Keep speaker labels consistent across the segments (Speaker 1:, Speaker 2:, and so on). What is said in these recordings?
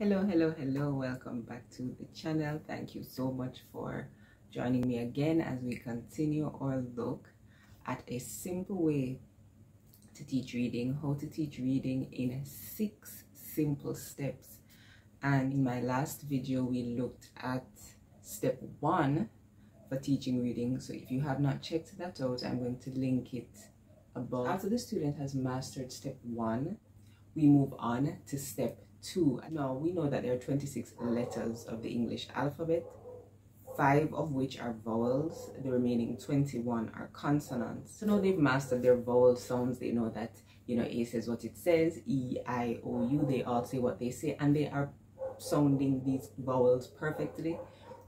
Speaker 1: Hello, welcome back to the channel. Thank you so much for joining me again as we continue our look at a simple way to teach reading, how to teach reading in 6 simple steps. And in my last video we looked at step 1 for teaching reading, so if you have not checked that out, I'm going to link it above. After the student has mastered step 1, we move on to step 2. Now we know that there are 26 letters of the English alphabet, 5 of which are vowels, the remaining 21 are consonants. So now they've mastered their vowel sounds. They know that, A says what it says, E, I, O, U, they all say what they say, and they are sounding these vowels perfectly.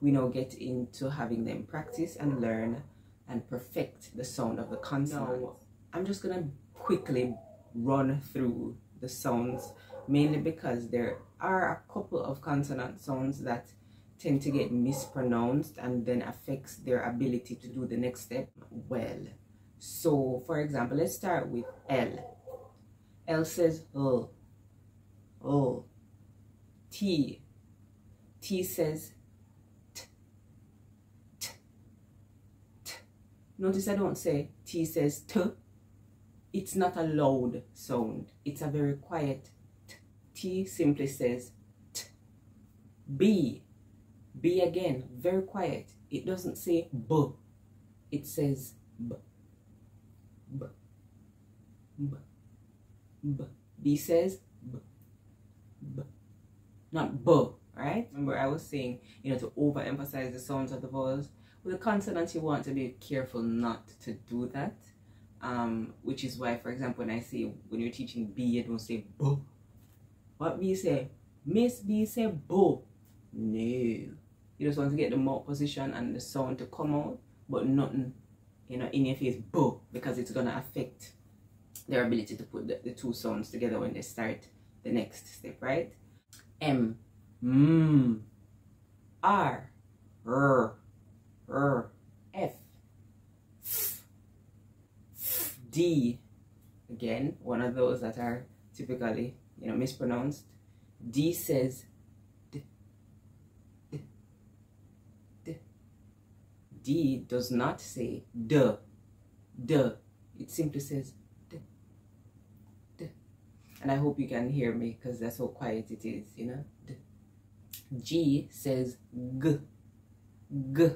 Speaker 1: We now get into having them practice and learn and perfect the sound of the consonant. Now, I'm just gonna quickly run through the sounds, mainly because there are a couple of consonant sounds that tend to get mispronounced and then affects their ability to do the next step well. So for example, let's start with L. L says L. L. T. T says T. T. T. Notice I don't say T says T. It's not a loud sound. It's a very quiet T. T simply says T. B. B again, very quiet. It doesn't say B. It says B. B. B. B. B says B. B. Not B, right? Remember I was saying, to overemphasize the sounds of the vowels. With the consonants, you want to be careful not to do that. Which is why, for example, when you're teaching B, you don't say B. What B say? Miss B say B. No. You just want to get the mouth position and the sound to come out, but nothing, in your face, B, because it's going to affect their ability to put the two sounds together when they start the next step, right? M. R. F. D, again, one of those that are typically, mispronounced. D says D. D. D. D does not say D. D. It simply says D. D. And I hope you can hear me because that's how quiet it is, D. G says G. G.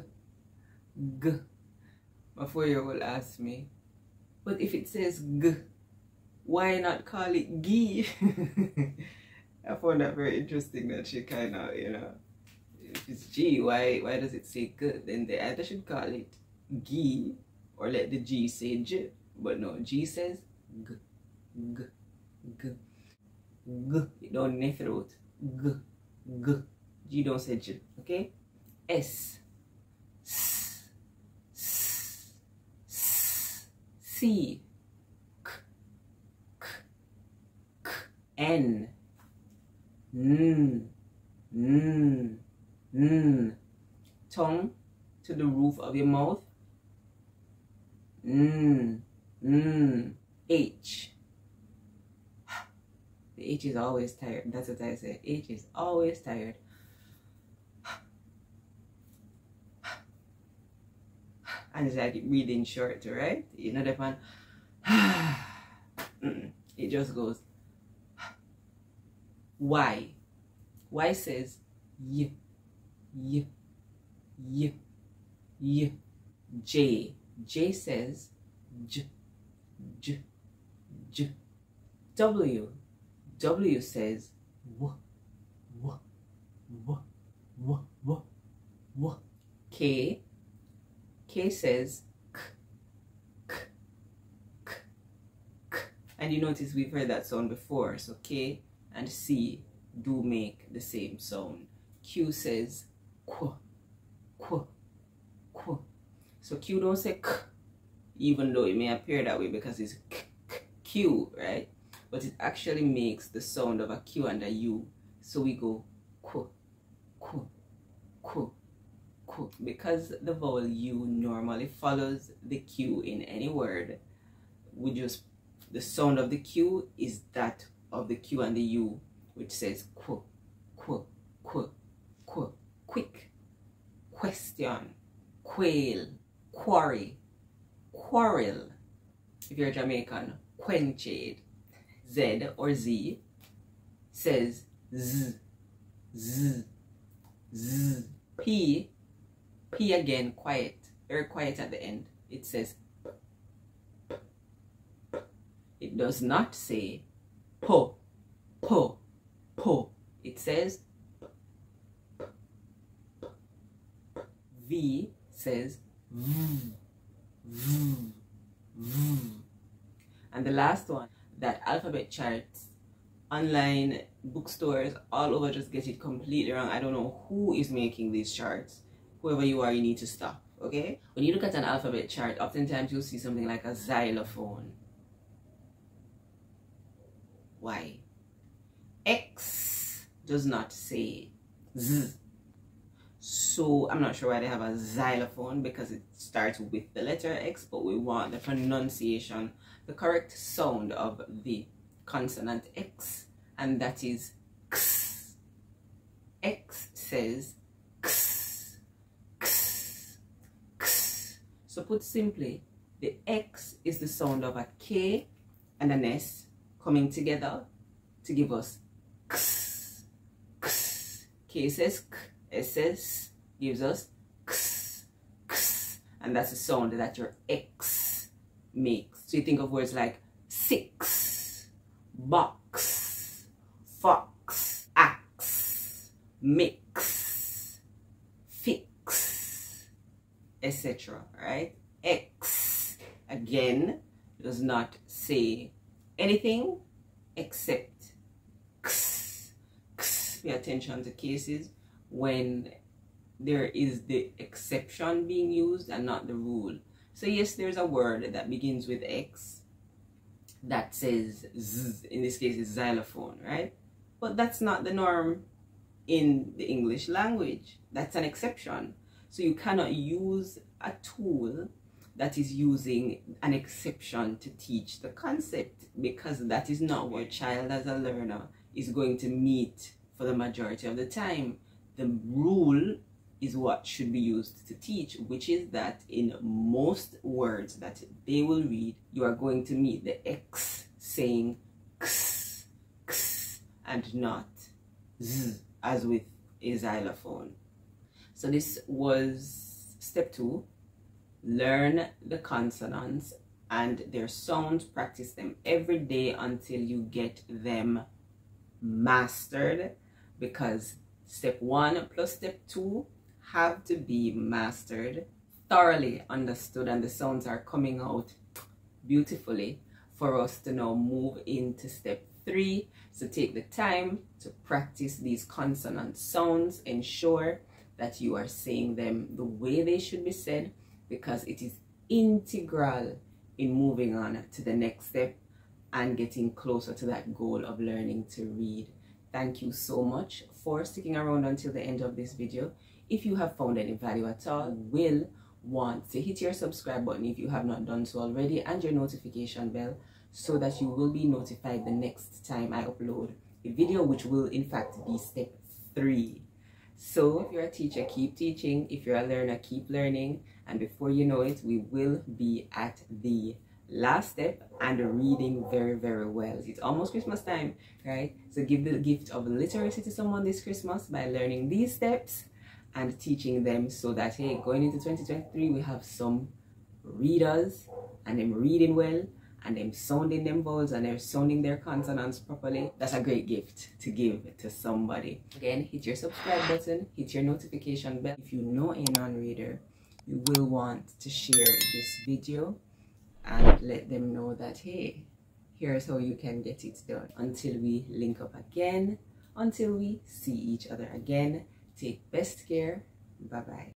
Speaker 1: G. My 4-year-old asked me, but if it says G, why not call it G? I found that very interesting that she kind of, if it's G, why does it say G? Then they either should call it G or let the G say J. But no, G says G, G, G, G. You don't neck throat. G, G. G don't say J, okay? S. C, K, K, K, N, N, N, N. Tongue to the roof of your mouth. N, N. H. The H is always tired. That's what I say. H is always tired. And it's like breathing short, right? That one. It just goes. Y. Y says Y. Y. Y. Y. J. J says J. J. J. W. W says W. W. W. W. W. W. K. K says K, K, K, K. And you notice we've heard that sound before. So K and C do make the same sound. Q says Qu, Qu, Qu. So Q don't say K, even though it may appear that way because it's K, K, Q, right? But it actually makes the sound of a Q and a U. So we go Qu, Qu, Qu. Because the vowel U normally follows the Q in any word, the sound of the Q is that of the Q and the U, which says Qu, quick, question, quail, quarry, quarrel. If you're Jamaican, quenchade. Z or Z says z, z, z. P again, quiet, very quiet at the end. It says p. It does not say po. It says p. V says v. And the last one, that alphabet charts, online bookstores all over just get it completely wrong. I don't know who is making these charts. Whoever you are, you need to stop, okay? When you look at an alphabet chart, oftentimes you'll see something like a xylophone. Why? X does not say Z. So I'm not sure why they have a xylophone, because it starts with the letter X, but we want the pronunciation, the correct sound of the consonant X, and that is X. X says X, X, X. So put simply, the X is the sound of a K and an S coming together to give us X, X. K says K, S says gives us X, X. And that's the sound that your X makes. So you think of words like six, box, fox, axe, mix, fix, etc. Right? X again does not say anything except X, X. Pay attention to cases when there is the exception being used and not the rule. So yes, there's a word that begins with X that says Z, in this case is xylophone, right? But that's not the norm in the English language. That's an exception. So you cannot use a tool that is using an exception to teach the concept, because that is not what child as a learner is going to meet for the majority of the time. The rule is what should be used to teach, which is that in most words that they will read, you are going to meet the X saying X, X, and not Z, as with a xylophone. So this was step 2. Learn the consonants and their sounds. Practice them every day until you get them mastered, because step 1 plus step 2 have to be mastered, thoroughly understood, and the sounds are coming out beautifully for us to now move into step 3. So take the time to practice these consonant sounds. Ensure that you are saying them the way they should be said, because it is integral in moving on to the next step and getting closer to that goal of learning to read. Thank you so much for sticking around until the end of this video. If you have found any value at all, you will want to hit your subscribe button if you have not done so already, and your notification bell, so that you will be notified the next time I upload a video, which will in fact be step 3. So if you're a teacher, keep teaching. If you're a learner, keep learning. And before you know it, we will be at the last step and reading very, very well. It's almost Christmas time, right? So give the gift of literacy to someone this Christmas by learning these steps and teaching them, so that, hey, going into 2023, we have some readers and them reading well, and them sounding them vowels, and they're sounding their consonants properly. That's a great gift to give to somebody. Again, hit your subscribe button, hit your notification bell. If you know a non-reader, you will want to share this video and let them know that, hey, here's how you can get it done. Until we link up again, until we see each other again, take best care. Bye-bye.